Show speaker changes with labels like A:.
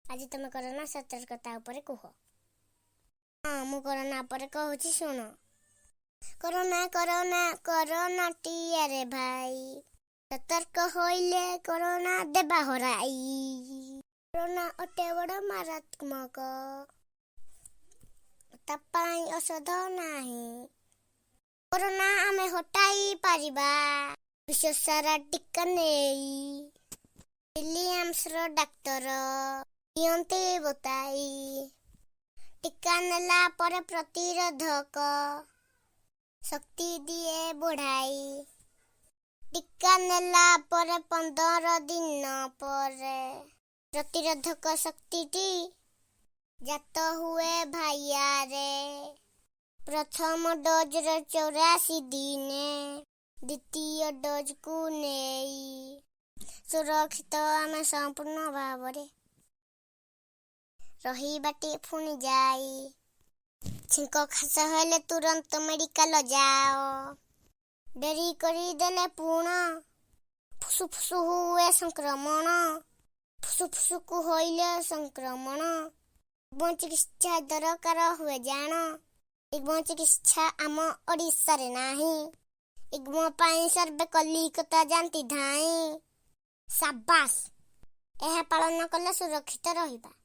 A: आज तुम कोरोना सतर्कता उपरे कह। हाँ मु कोरोना उपरे कहूची सुन। कोरोना कोरोना कोरोना टीआरे भाई सतर्क होइले कोरोना देबा हराई। कोरोना अटे बड़ मारात्मक तापाई औषध नाही। कोरोना आमे हटाई पारिबा विश्व सारा टीका नेई। विलियम्स रो डाक्टर दियंते बताई टीका नेला परे प्रतिरोधक शक्ति दिए बढ़ाई। टीका नेला परे 15 दिन परे प्रतिरोधक शक्ति जात हुए भाइया रे। प्रथम डोज रे 84 दिने द्वितीय डोज को नेई सुरक्षित आमे संपूर्ण भाव रही बाटे पुणी जाई। छिंक खास हेले तुरंत मेडिकल जाओ। डेरी करी देले पुण फुसु फुसु हुए संक्रमण। फुसु फुसु को होइले संक्रमण। चिकित्सा दरकार हुए जान। इग्म चिकित्सा आम ओडिशा रे नाही। इग्म पाई सर्वे कलिकता जानती धाई। शाबाश एहा पालन कले सुरक्षित रहिबा।